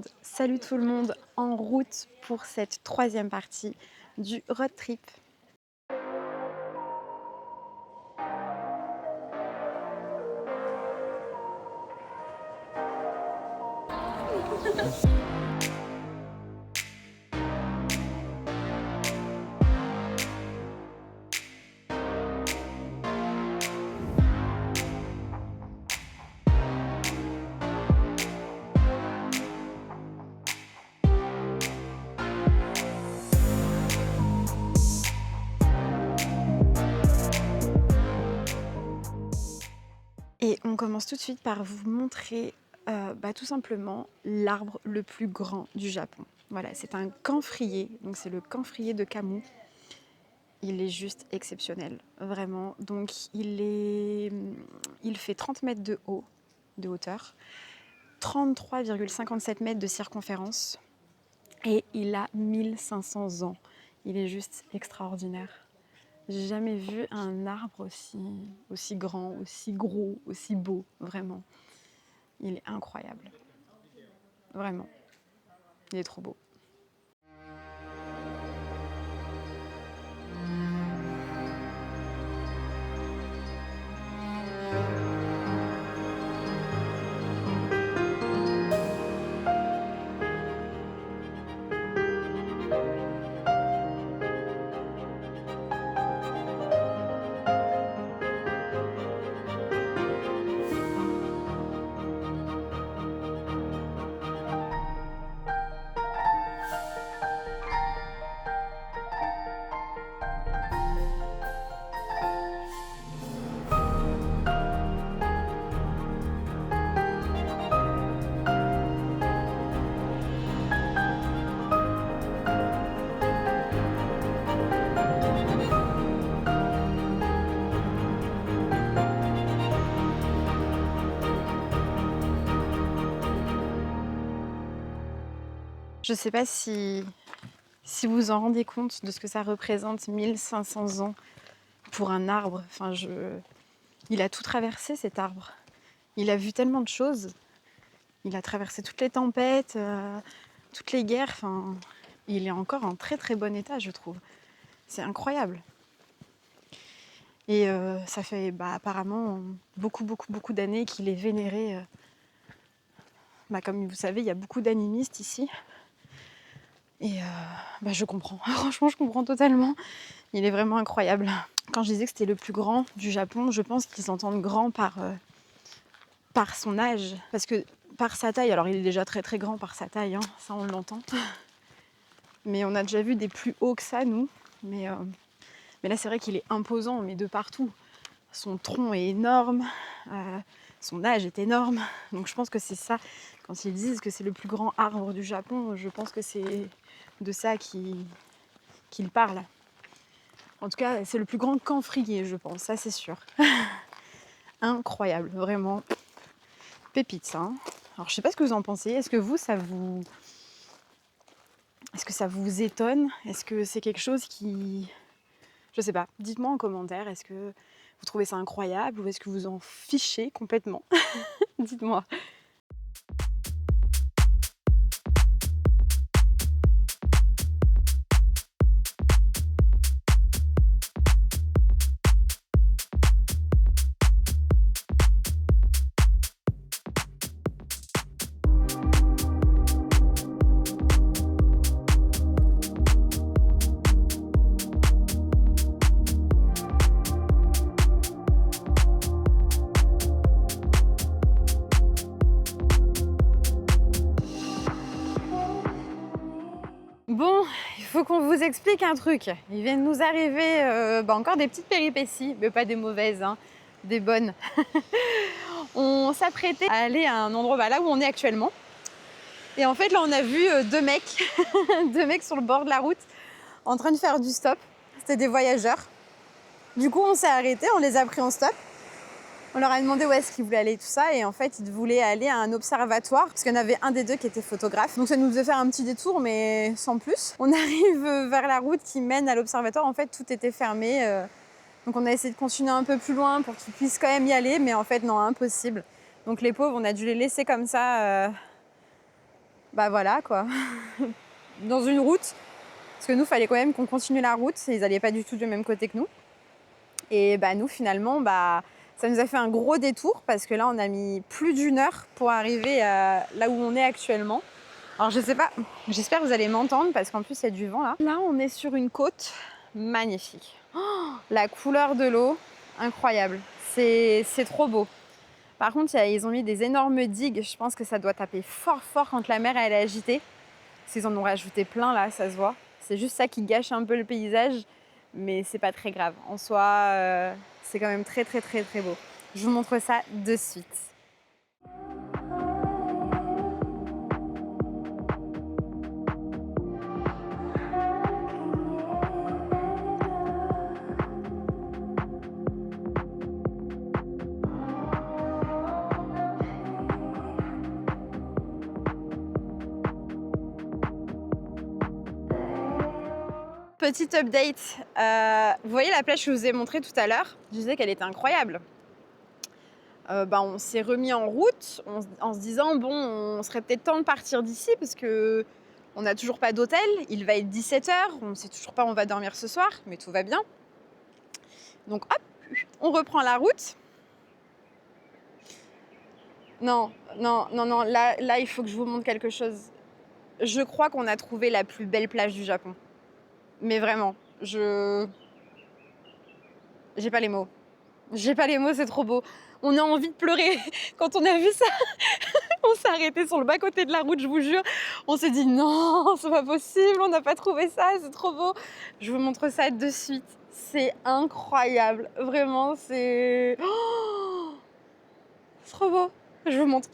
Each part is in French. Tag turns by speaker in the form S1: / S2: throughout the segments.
S1: monde, salut tout le monde, en route pour cette troisième partie du road trip. Et on commence tout de suite par vous montrer tout simplement l'arbre le plus grand du Japon. Voilà, c'est un camphrier, donc c'est le camphrier de Camus. Il est juste exceptionnel, vraiment. Donc il fait 30 mètres de haut, de hauteur, 33,57 mètres de circonférence et il a 1500 ans. Il est juste extraordinaire. J'ai jamais vu un arbre aussi grand, aussi gros, aussi beau, vraiment. Il est incroyable. Vraiment. Il est trop beau. Je ne sais pas si vous vous en rendez compte de ce que ça représente, 1500 ans pour un arbre. Il a tout traversé, cet arbre. Il a vu tellement de choses. Il a traversé toutes les tempêtes, toutes les guerres. Il est encore en très très bon état, je trouve. C'est incroyable. Et ça fait apparemment beaucoup d'années qu'il est vénéré. Comme vous savez, il y a beaucoup d'animistes ici. Et je comprends. Franchement, je comprends totalement. Il est vraiment incroyable. Quand je disais que c'était le plus grand du Japon, je pense qu'ils entendent grand par son âge. Parce que par sa taille, alors il est déjà très très grand par sa taille, hein, ça on l'entend. Mais on a déjà vu des plus hauts que ça, nous. Mais là, c'est vrai qu'il est imposant, mais de partout. Son tronc est énorme, son âge est énorme. Donc je pense que c'est ça. Quand ils disent que c'est le plus grand arbre du Japon, je pense que c'est de ça qu'ils parlent. En tout cas, c'est le plus grand camphrier, je pense, ça c'est sûr. Incroyable, vraiment. Pépite, ça. Hein. Alors je sais pas ce que vous en pensez. Est-ce que ça vous étonne? Est-ce que c'est quelque chose qui... Je sais pas. Dites-moi en commentaire. Est-ce que vous trouvez ça incroyable ou est-ce que vous en fichez complètement? Dites-moi. Bon, il faut qu'on vous explique un truc. Il vient de nous arriver encore des petites péripéties, mais pas des mauvaises, hein, des bonnes. On s'apprêtait à aller à un endroit là où on est actuellement. Et en fait, là, on a vu deux mecs, deux mecs sur le bord de la route, en train de faire du stop. C'était des voyageurs. Du coup, on s'est arrêté, on les a pris en stop. On leur a demandé où est-ce qu'ils voulaient aller et tout ça. Et en fait, ils voulaient aller à un observatoire. Parce qu'il y en avait un des deux qui était photographe. Donc ça nous faisait faire un petit détour, mais sans plus. On arrive vers la route qui mène à l'observatoire. En fait, tout était fermé. Donc on a essayé de continuer un peu plus loin pour qu'ils puissent quand même y aller. Mais en fait, non, impossible. Donc les pauvres, on a dû les laisser comme ça bah voilà quoi, dans une route. Parce que nous, il fallait quand même qu'on continue la route. Ils n'allaient pas du tout du même côté que nous. Et bah nous, finalement, bah, ça nous a fait un gros détour parce que là, on a mis plus d'1 heure pour arriver là où on est actuellement. Alors, je sais pas, j'espère que vous allez m'entendre parce qu'en plus, il y a du vent là. Là, on est sur une côte magnifique. Oh, la couleur de l'eau, incroyable. C'est trop beau. Par contre, ils ont mis des énormes digues. Je pense que ça doit taper fort fort quand la mer elle est agitée. Ils en ont rajouté plein là, ça se voit. C'est juste ça qui gâche un peu le paysage, mais c'est pas très grave. En soi, c'est quand même très très très très beau. Je vous montre ça de suite. Petite update, vous voyez la plage que je vous ai montrée tout à l'heure, je disais qu'elle était incroyable. On s'est remis en route en se disant bon, on serait peut-être temps de partir d'ici parce que on n'a toujours pas d'hôtel, il va être 17 h, on ne sait toujours pas où on va dormir ce soir, mais tout va bien. Donc hop, on reprend la route. Non, là il faut que je vous montre quelque chose. Je crois qu'on a trouvé la plus belle plage du Japon. Mais vraiment, j'ai pas les mots. J'ai pas les mots, c'est trop beau. On a envie de pleurer quand on a vu ça. On s'est arrêté sur le bas-côté de la route, je vous jure. On s'est dit non, c'est pas possible, on n'a pas trouvé ça, c'est trop beau. Je vous montre ça de suite. C'est incroyable. Vraiment, c'est... Oh, c'est trop beau. Je vous montre.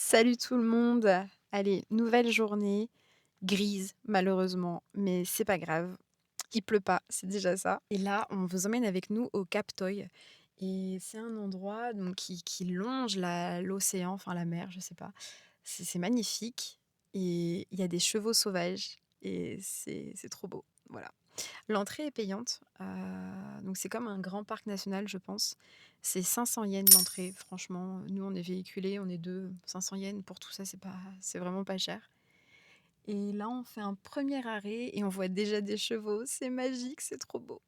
S1: Salut tout le monde. Allez, nouvelle journée, grise malheureusement, mais c'est pas grave. Il pleut pas, c'est déjà ça. Et là, on vous emmène avec nous au Cap Toy. Et c'est un endroit donc, qui longe l'océan, enfin la mer, je sais pas. C'est magnifique. Et il y a des chevaux sauvages. Et c'est trop beau. Voilà. L'entrée est payante. Donc c'est comme un grand parc national, je pense. C'est 500 yens l'entrée. Franchement, nous on est véhiculés, on est deux. 500 yens pour tout ça, c'est vraiment pas cher. Et là, on fait un premier arrêt et on voit déjà des chevaux. C'est magique, c'est trop beau.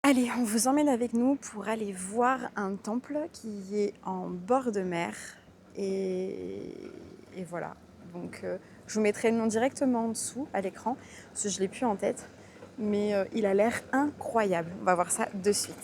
S1: Allez, on vous emmène avec nous pour aller voir un temple qui est en bord de mer. Et voilà. Donc je vous mettrai le nom directement en dessous à l'écran, parce que je ne l'ai plus en tête. Mais il a l'air incroyable. On va voir ça de suite.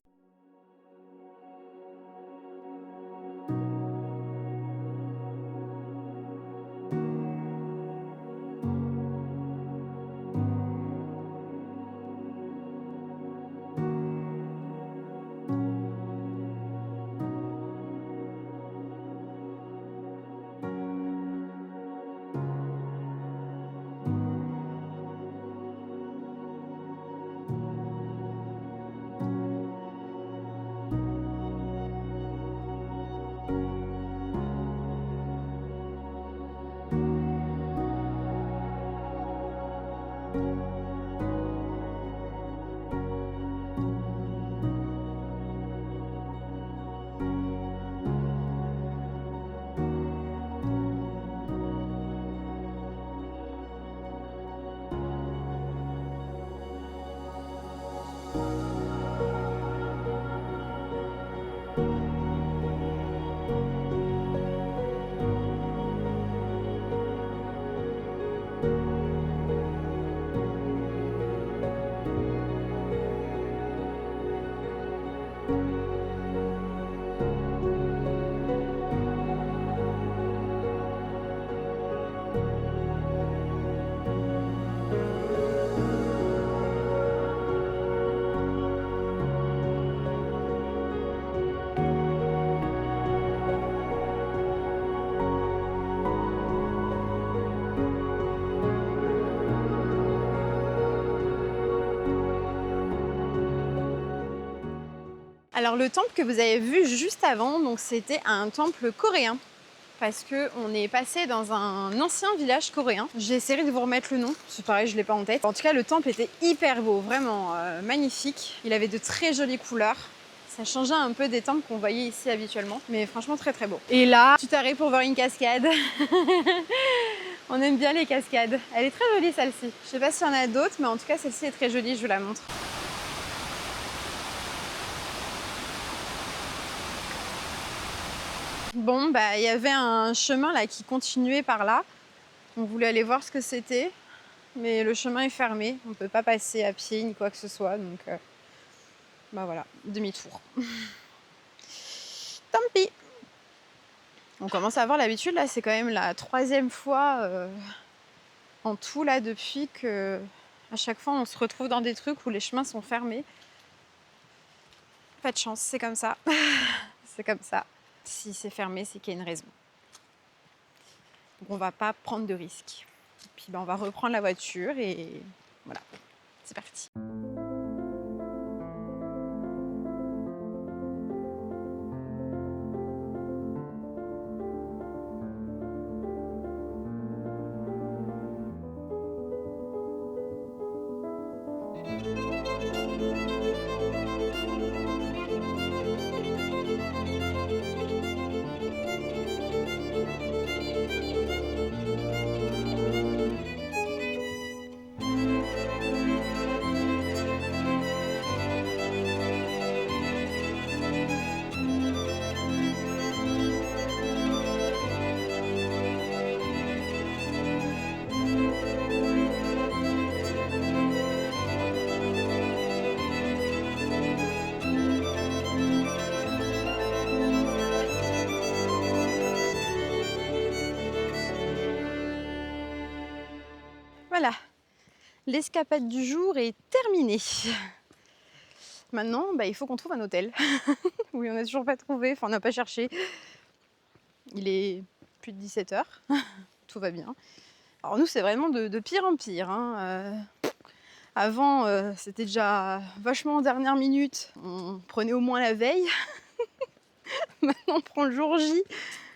S1: Alors le temple que vous avez vu juste avant, donc c'était un temple coréen. Parce qu'on est passé dans un ancien village coréen. J'ai essayé de vous remettre le nom, c'est pareil, je ne l'ai pas en tête. En tout cas, le temple était hyper beau, vraiment magnifique. Il avait de très jolies couleurs. Ça changeait un peu des temples qu'on voyait ici habituellement, mais franchement très très beau. Et là, tu t'arrêtes pour voir une cascade. On aime bien les cascades. Elle est très jolie celle-ci. Je sais pas s'il y en a d'autres, mais en tout cas celle-ci est très jolie, je vous la montre. Bon, bah il y avait un chemin là qui continuait par là. On voulait aller voir ce que c'était, mais le chemin est fermé. On ne peut pas passer à pied ni quoi que ce soit, donc bah voilà, demi-tour. Tant pis. On commence à avoir l'habitude là, c'est quand même la 3e fois en tout là depuis que à chaque fois on se retrouve dans des trucs où les chemins sont fermés. Pas de chance, c'est comme ça. C'est comme ça. Si c'est fermé, c'est qu'il y a une raison. Donc on va pas prendre de risques. Puis ben, on va reprendre la voiture et voilà, c'est parti. Voilà, l'escapade du jour est terminée. Maintenant, bah, il faut qu'on trouve un hôtel. Oui, on n'a toujours pas trouvé, enfin on n'a pas cherché. Il est plus de 17h, tout va bien. Alors nous, c'est vraiment de pire en pire. Hein. Avant, c'était déjà vachement en dernière minute. On prenait au moins la veille. Maintenant, on prend le jour J,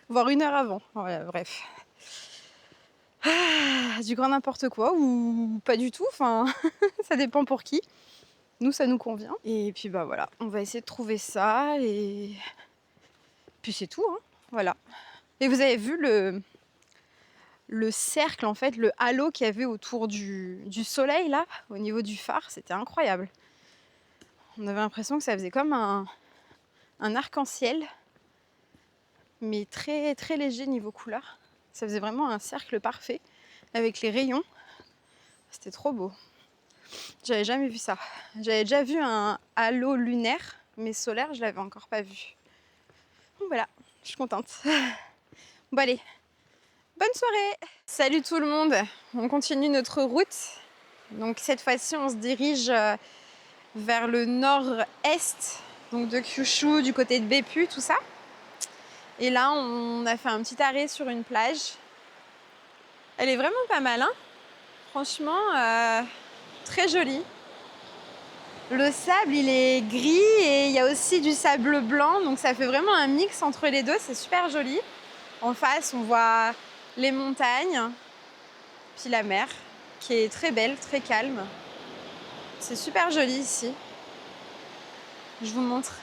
S1: voire 1 heure avant. Voilà, bref. Du grand n'importe quoi ou pas du tout, enfin ça dépend pour qui. Nous ça nous convient. Et puis bah voilà, on va essayer de trouver ça et puis c'est tout, hein. Voilà. Et vous avez vu le cercle en fait, le halo qu'il y avait autour du soleil là, au niveau du phare, c'était incroyable. On avait l'impression que ça faisait comme un arc-en-ciel, mais très, très léger niveau couleur. Ça faisait vraiment un cercle parfait avec les rayons. C'était trop beau. J'avais jamais vu ça. J'avais déjà vu un halo lunaire, mais solaire, je l'avais encore pas vu. Donc voilà, je suis contente. Bon allez, bonne soirée. Salut tout le monde. On continue notre route. Donc cette fois-ci, on se dirige vers le nord-est, donc de Kyushu, du côté de Beppu, tout ça. Et là, on a fait un petit arrêt sur une plage. Elle est vraiment pas mal, hein. Franchement, très jolie. Le sable, il est gris et il y a aussi du sable blanc, donc ça fait vraiment un mix entre les deux, c'est super joli. En face, on voit les montagnes, puis la mer, qui est très belle, très calme. C'est super joli ici. Je vous montre.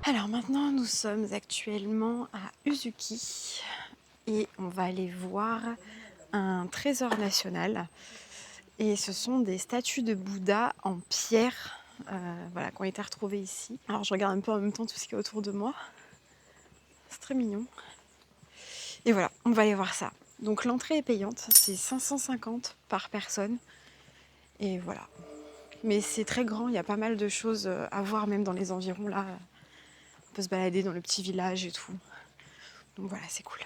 S1: Alors maintenant, nous sommes actuellement à Uzuki et on va aller voir un trésor national. Et ce sont des statues de Bouddha en pierre voilà, qui ont été retrouvées ici. Alors je regarde un peu en même temps tout ce qui est autour de moi. C'est très mignon. Et voilà, on va aller voir ça. Donc l'entrée est payante, c'est 550 par personne. Et voilà. Mais c'est très grand, il y a pas mal de choses à voir même dans les environs là. On peut se balader dans le petit village et tout. Donc voilà, c'est cool.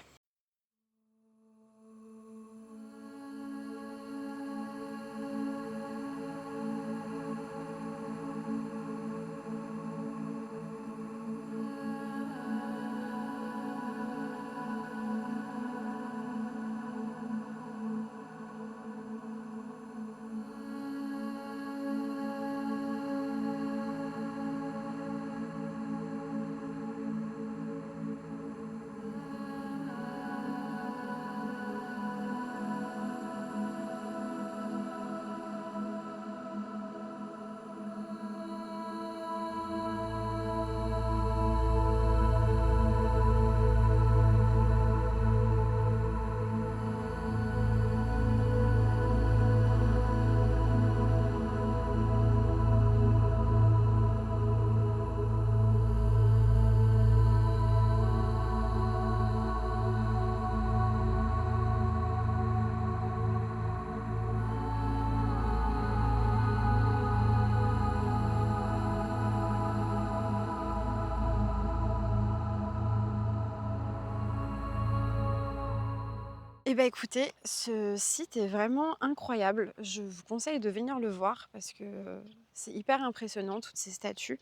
S1: Eh bien écoutez, ce site est vraiment incroyable. Je vous conseille de venir le voir parce que c'est hyper impressionnant, toutes ces statues.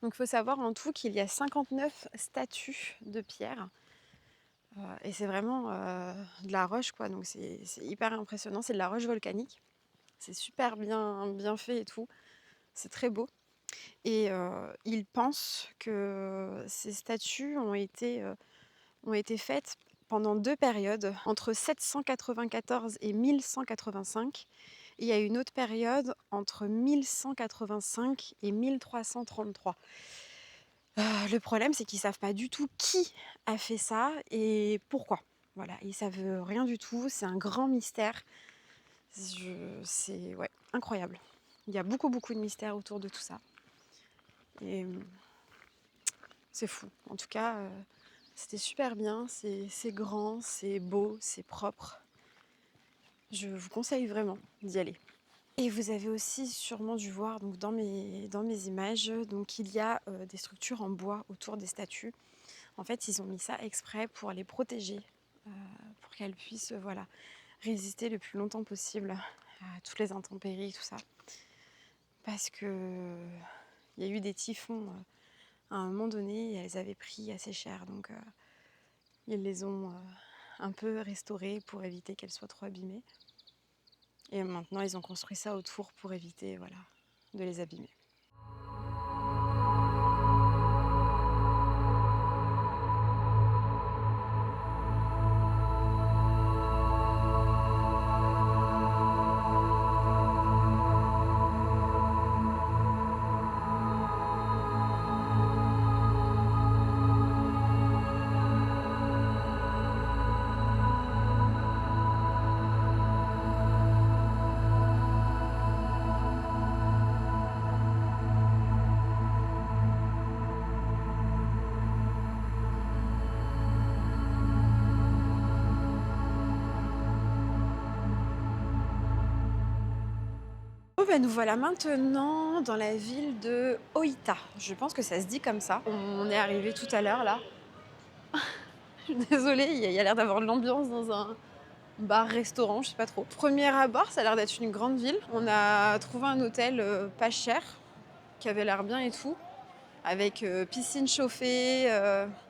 S1: Donc il faut savoir en tout qu'il y a 59 statues de pierre. Et c'est vraiment de la roche, quoi. Donc c'est hyper impressionnant. C'est de la roche volcanique. C'est super bien fait et tout. C'est très beau. Et ils pensent que ces statues ont été faites pendant deux périodes, entre 794 et 1185. Et il y a une autre période entre 1185 et 1333. Le problème, c'est qu'ils ne savent pas du tout qui a fait ça et pourquoi. Voilà, ils ne savent rien du tout. C'est un grand mystère. C'est ouais, incroyable. Il y a beaucoup de mystères autour de tout ça. Et c'est fou. En tout cas, c'était super bien. C'est grand, c'est beau, c'est propre. Je vous conseille vraiment d'y aller. Et vous avez aussi sûrement dû voir donc, dans mes images, donc, il y a des structures en bois autour des statues. En fait, ils ont mis ça exprès pour les protéger, pour qu'elles puissent voilà, résister le plus longtemps possible à toutes les intempéries, tout ça. Parce que il y a eu des typhons à un moment donné et elles avaient pris assez cher. Donc ils les ont un peu restaurées pour éviter qu'elles soient trop abîmées. Et maintenant, ils ont construit ça autour pour éviter, voilà, de les abîmer. Oh bah nous voilà maintenant dans la ville de Oita. Je pense que ça se dit comme ça. On est arrivé tout à l'heure là. Je suis désolée, il y a l'air d'avoir de l'ambiance dans un bar-restaurant, je sais pas trop. Premier abord, ça a l'air d'être une grande ville. On a trouvé un hôtel pas cher, qui avait l'air bien et tout, avec piscine chauffée,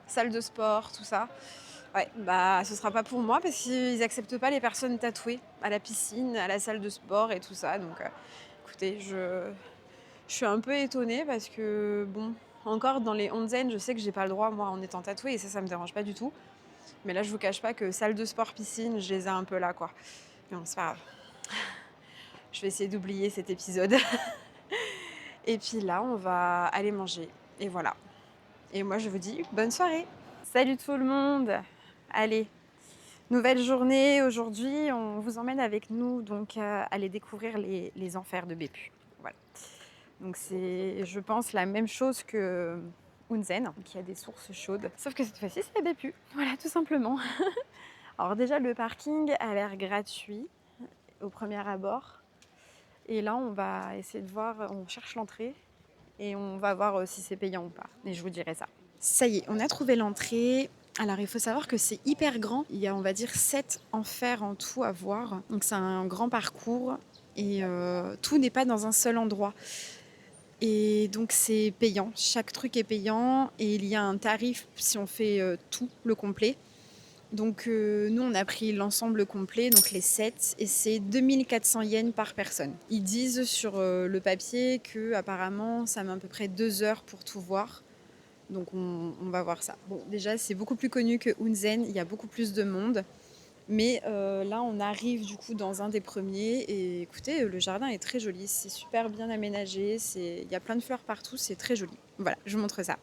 S1: salle de sport, tout ça. Ouais, bah ce sera pas pour moi parce qu'ils acceptent pas les personnes tatouées à la piscine, à la salle de sport et tout ça. Donc écoutez, je suis un peu étonnée parce que bon, encore dans les onzen, je sais que j'ai pas le droit moi en étant tatouée et ça me dérange pas du tout. Mais là, je vous cache pas que salle de sport, piscine, je les ai un peu là quoi. Mais bon, c'est pas grave. Je vais essayer d'oublier cet épisode. Et puis là, on va aller manger. Et voilà. Et moi, je vous dis bonne soirée. Salut tout le monde. Allez, nouvelle journée. Aujourd'hui, on vous emmène avec nous donc aller découvrir les enfers de Beppu. Voilà. Donc c'est, je pense, la même chose que Unzen, qui a des sources chaudes. Sauf que cette fois-ci, c'est à Beppu. Voilà, tout simplement. Alors déjà, le parking a l'air gratuit au premier abord. Et là, on va essayer de voir, on cherche l'entrée et on va voir si c'est payant ou pas. Et je vous dirai ça. Ça y est, on a trouvé l'entrée. Alors, il faut savoir que c'est hyper grand. Il y a, on va dire, 7 enfers en tout à voir. Donc, c'est un grand parcours et tout n'est pas dans un seul endroit. Et donc, c'est payant. Chaque truc est payant et il y a un tarif si on fait tout, le complet. Donc nous on a pris l'ensemble complet, donc les 7, et c'est 2400 yens par personne. Ils disent sur le papier que apparemment ça met à peu près 2 heures pour tout voir. Donc on va voir ça. Bon, déjà c'est beaucoup plus connu que Unzen, il y a beaucoup plus de monde. Mais là on arrive du coup dans un des premiers et écoutez, le jardin est très joli, c'est super bien aménagé, il y a plein de fleurs partout, c'est très joli. Voilà, je vous montre ça.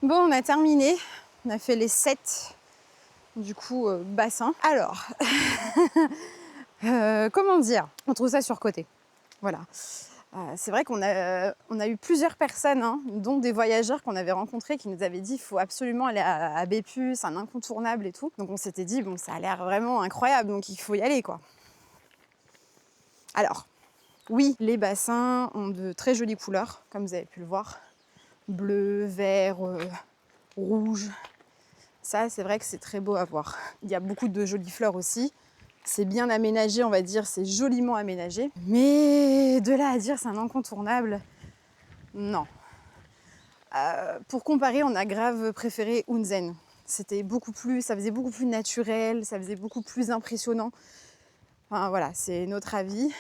S1: Bon, on a terminé. On a fait les 7 du coup bassins. Alors, comment dire? On trouve ça surcoté. Voilà. C'est vrai on a eu plusieurs personnes, hein, dont des voyageurs qu'on avait rencontrés qui nous avaient dit qu'il faut absolument aller à Bépu, c'est un incontournable et tout. Donc on s'était dit, bon, ça a l'air vraiment incroyable, donc il faut y aller, quoi. Alors, oui, les bassins ont de très jolies couleurs, comme vous avez pu le voir. Bleu, vert, rouge. Ça, c'est vrai que c'est très beau à voir. Il y a beaucoup de jolies fleurs aussi. C'est bien aménagé, on va dire, c'est joliment aménagé. Mais de là à dire c'est un incontournable, non. Pour comparer, on a grave préféré Hunzen. C'était beaucoup plus, ça faisait beaucoup plus naturel, ça faisait beaucoup plus impressionnant. Enfin voilà, c'est notre avis.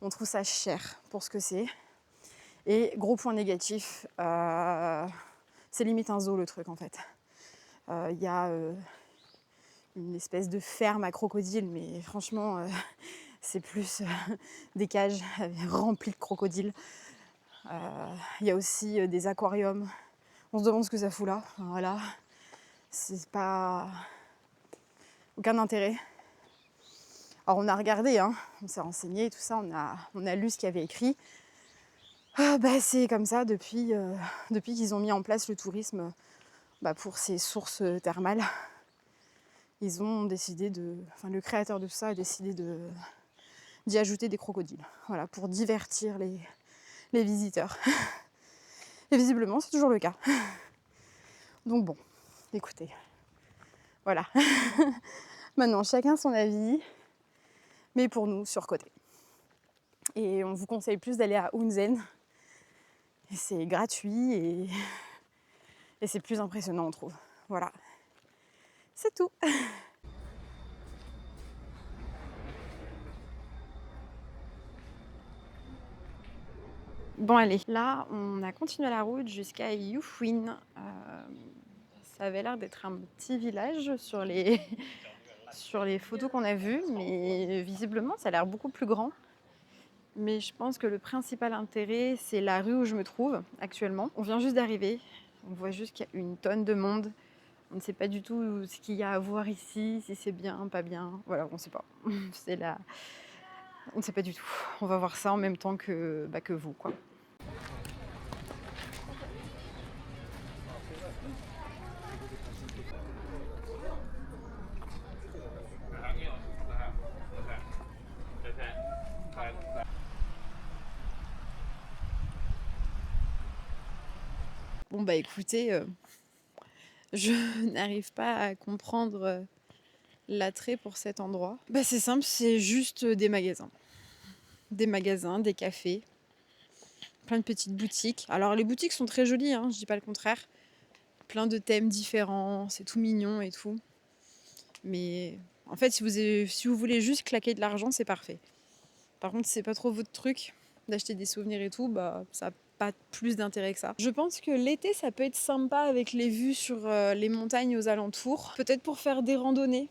S1: On trouve ça cher pour ce que c'est. Et gros point négatif, c'est limite un zoo le truc en fait. Il y a une espèce de ferme à crocodiles, mais franchement, c'est plus des cages remplies de crocodiles. Il y a aussi des aquariums. On se demande ce que ça fout là. Enfin, voilà, c'est pas aucun intérêt. Alors on a regardé, hein, on s'est renseigné, tout ça, on a lu ce qu'il y avait écrit. C'est comme ça depuis qu'ils ont mis en place le tourisme pour ces sources thermales. Ils ont décidé le créateur de tout ça a décidé d'y ajouter des crocodiles, voilà, pour divertir les visiteurs. Et visiblement, c'est toujours le cas. Donc bon, écoutez, voilà. Maintenant, chacun son avis, mais pour nous, surcoté. Et on vous conseille plus d'aller à Hunzen. Et c'est gratuit et c'est plus impressionnant, on trouve. Voilà, c'est tout. Bon allez, là on a continué la route jusqu'à Youfouine. Ça avait l'air d'être un petit village sur les photos qu'on a vues, mais visiblement ça a l'air beaucoup plus grand. Mais je pense que le principal intérêt, c'est la rue où je me trouve actuellement. On vient juste d'arriver, on voit juste qu'il y a une tonne de monde. On ne sait pas du tout ce qu'il y a à voir ici, si c'est bien, pas bien. Voilà, on ne sait pas. On ne sait pas du tout. On va voir ça en même temps que vous, quoi. Bon écoutez, je n'arrive pas à comprendre l'attrait pour cet endroit. C'est simple, c'est juste des magasins. Des magasins, des cafés, plein de petites boutiques. Alors les boutiques sont très jolies, hein, je dis pas le contraire. Plein de thèmes différents, c'est tout mignon et tout. Mais en fait, si vous voulez juste claquer de l'argent, c'est parfait. Par contre, si c'est pas trop votre truc d'acheter des souvenirs et tout, ça n'a pas plus d'intérêt que ça. Je pense que l'été, ça peut être sympa avec les vues sur les montagnes aux alentours. Peut-être pour faire des randonnées.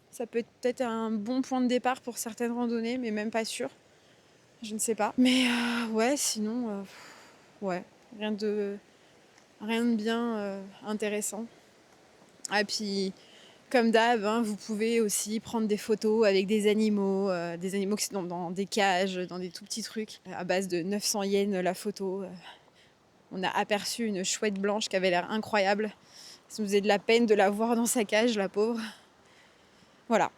S1: Ça peut être peut-être un bon point de départ pour certaines randonnées, mais même pas sûr. Je ne sais pas. Mais ouais, sinon, ouais, rien de bien intéressant. Et puis, comme d'hab, hein, vous pouvez aussi prendre des photos avec des animaux qui sont dans des cages, dans des tout petits trucs. À base de 900 yens la photo. On a aperçu une chouette blanche qui avait l'air incroyable. Ça nous faisait de la peine de la voir dans sa cage, la pauvre. Voilà.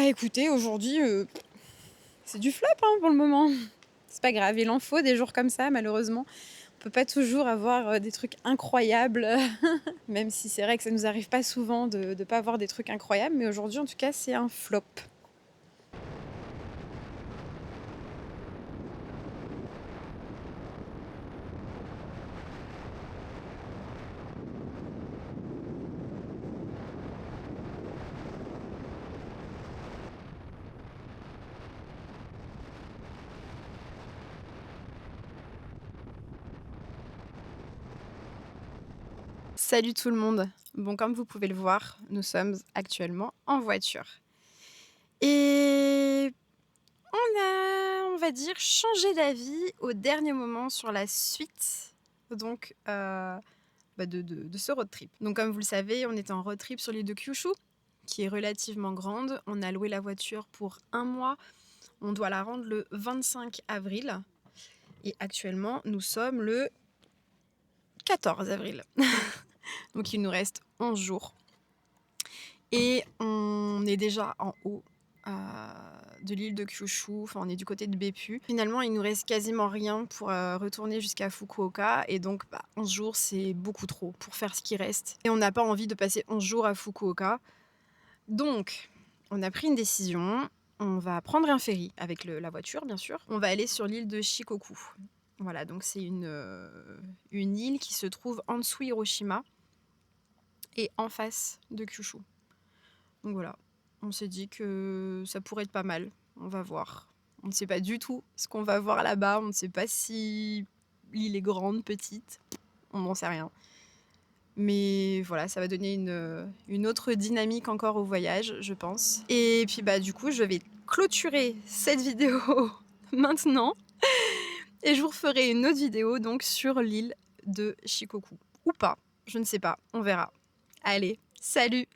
S1: Écoutez, aujourd'hui, c'est du flop pour le moment. C'est pas grave, il en faut des jours comme ça, malheureusement. On peut pas toujours avoir des trucs incroyables, même si c'est vrai que ça nous arrive pas souvent de pas avoir des trucs incroyables, mais aujourd'hui en tout cas c'est un flop. Salut tout le monde. Bon, comme vous pouvez le voir, nous sommes actuellement en voiture. Et on a, on va dire, changé d'avis au dernier moment sur la suite donc de ce road trip. Donc comme vous le savez, on est en road trip sur l'île de Kyushu, qui est relativement grande. On a loué la voiture pour 1 mois. On doit la rendre le 25 avril. Et actuellement, nous sommes le 14 avril. Donc il nous reste 11 jours. Et on est déjà en haut de l'île de Kyushu, enfin on est du côté de Beppu. Finalement, il nous reste quasiment rien pour retourner jusqu'à Fukuoka, et donc 11 jours, c'est beaucoup trop pour faire ce qui reste. Et on n'a pas envie de passer 11 jours à Fukuoka. Donc, on a pris une décision, on va prendre un ferry avec la voiture, bien sûr. On va aller sur l'île de Shikoku. Voilà, donc c'est une île qui se trouve en dessous Hiroshima et en face de Kyushu. Donc voilà, on s'est dit que ça pourrait être pas mal. On va voir. On ne sait pas du tout ce qu'on va voir là-bas. On ne sait pas si l'île est grande, petite. On n'en sait rien. Mais voilà, ça va donner une autre dynamique encore au voyage, je pense. Et puis du coup, je vais clôturer cette vidéo maintenant. Et je vous referai une autre vidéo donc sur l'île de Shikoku. Ou pas, je ne sais pas, on verra. Allez, salut!